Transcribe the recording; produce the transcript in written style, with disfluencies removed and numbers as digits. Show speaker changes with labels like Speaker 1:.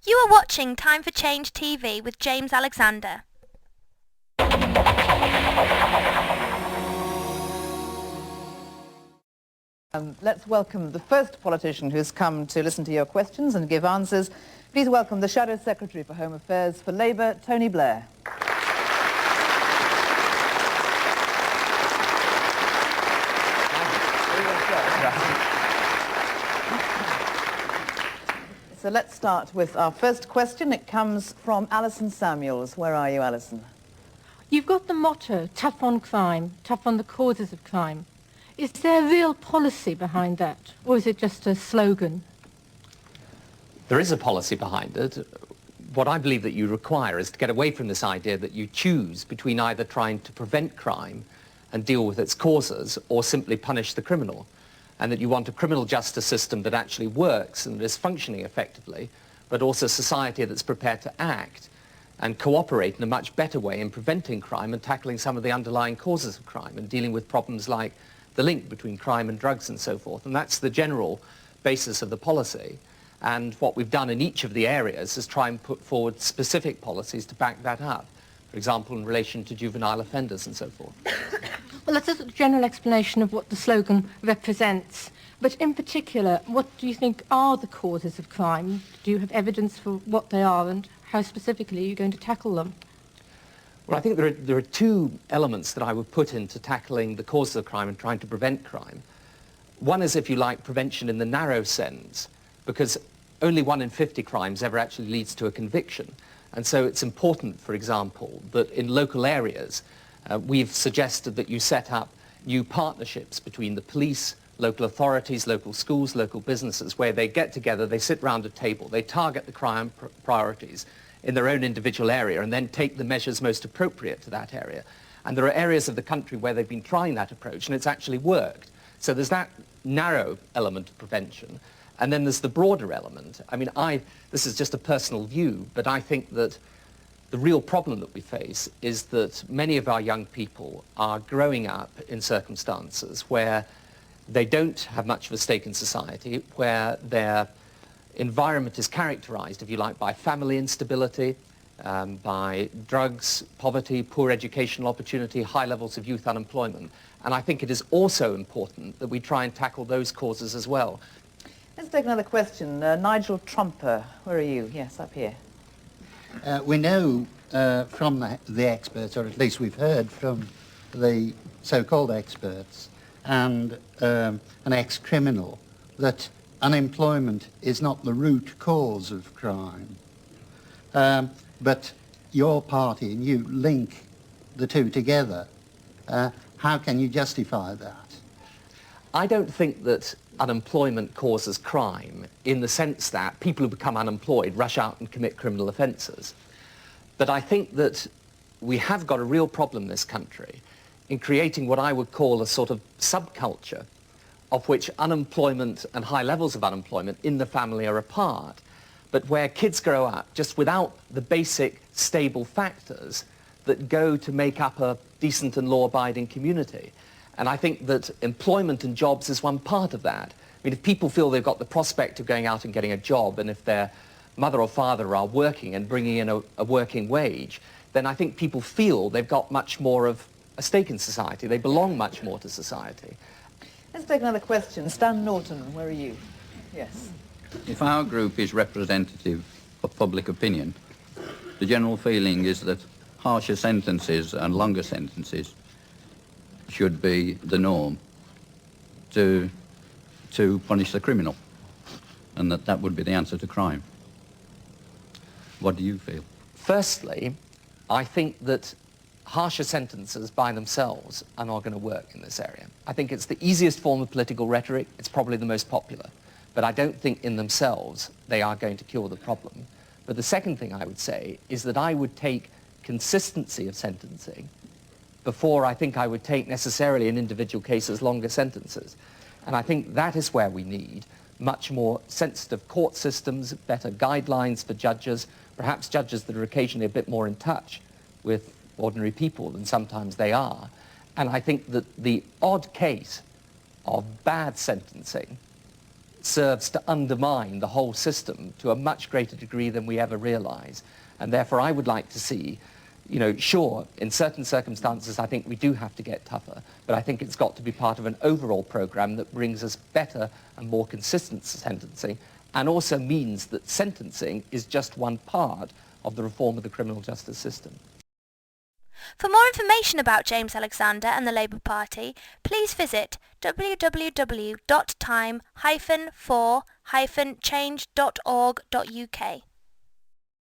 Speaker 1: You are watching Time for Change TV with James Alexander.
Speaker 2: Let's welcome the first politician who's come to listen to your questions and give answers. Please welcome the Shadow Secretary for Home Affairs for Labour, Tony Blair. So let's start with our first question. It comes from Alison Samuels. Where are you, Alison?
Speaker 3: You've got the motto, tough on crime, tough on the causes of crime. Is there a real policy behind that, or is it just a slogan?
Speaker 4: There is a policy behind it. What I believe that you require is to get away from this idea that you choose between either trying to prevent crime and deal with its causes or simply punish the criminal, and that you want a criminal justice system that actually works and is functioning effectively, but also a society that's prepared to act and cooperate in a much better way in preventing crime and tackling some of the underlying causes of crime and dealing with problems like the link between crime and drugs and so forth. And that's the general basis of the policy. And what we've done in each of the areas is try and put forward specific policies to back that up. For example, in relation to juvenile offenders and so forth.
Speaker 3: Well, that's a general explanation of what the slogan represents. But in particular, what do you think are the causes of crime? Do you have evidence for what they are, and how specifically are you going to tackle them?
Speaker 4: Well, I think there are two elements that I would put into tackling the causes of crime and trying to prevent crime. One is, if you like, prevention in the narrow sense, because only 1 in 50 crimes ever actually leads to a conviction. And so it's important, for example, that in local areas, we've suggested that you set up new partnerships between the police, local authorities, local schools, local businesses, where they get together, they sit round a table, they target the crime priorities in their own individual area and then take the measures most appropriate to that area. And there are areas of the country where they've been trying that approach and it's actually worked. So there's that narrow element of prevention. And then there's the broader element. I mean, this is just a personal view, but I think that the real problem that we face is that many of our young people are growing up in circumstances where they don't have much of a stake in society, where their environment is characterized, if you like, by family instability, by drugs, poverty, poor educational opportunity, high levels of youth unemployment. And I think it is also important that we try and tackle those causes as well.
Speaker 2: Let's take another question. Nigel Trumper, where are you? Yes, up here.
Speaker 5: We know from the experts, or at least we've heard from the so-called experts and an ex-criminal, that unemployment is not the root cause of crime. But your party and you link the two together. How can you justify that?
Speaker 4: I don't think that unemployment causes crime in the sense that people who become unemployed rush out and commit criminal offences. But I think that we have got a real problem in this country in creating what I would call a sort of subculture of which unemployment and high levels of unemployment in the family are a part, but where kids grow up just without the basic stable factors that go to make up a decent and law-abiding community. And I think that employment and jobs is one part of that. I mean, if people feel they've got the prospect of going out and getting a job, and if their mother or father are working and bringing in a working wage, then I think people feel they've got much more of a stake in society. They belong much more to society.
Speaker 2: Let's take another question. Stan Norton, where are you? Yes.
Speaker 6: If our group is representative of public opinion, the general feeling is that harsher sentences and longer sentences should be the norm to punish the criminal, and that would be the answer to crime. What do you feel?
Speaker 4: Firstly, I think that harsher sentences by themselves are not going to work in this area. I think it's the easiest form of political rhetoric. It's probably the most popular. But I don't think in themselves they are going to cure the problem. But the second thing I would say is that I would take consistency of sentencing before I think I would take necessarily in individual cases longer sentences. And I think that is where we need much more sensitive court systems, better guidelines for judges, perhaps judges that are occasionally a bit more in touch with ordinary people than sometimes they are. And I think that the odd case of bad sentencing serves to undermine the whole system to a much greater degree than we ever realise. And therefore I would like to see, you know, sure, in certain circumstances I think we do have to get tougher, but I think it's got to be part of an overall programme that brings us better and more consistent sentencing, and also means that sentencing is just one part of the reform of the criminal justice system.
Speaker 1: For more information about James Alexander and the Labour Party, please visit www.time-for-change.org.uk.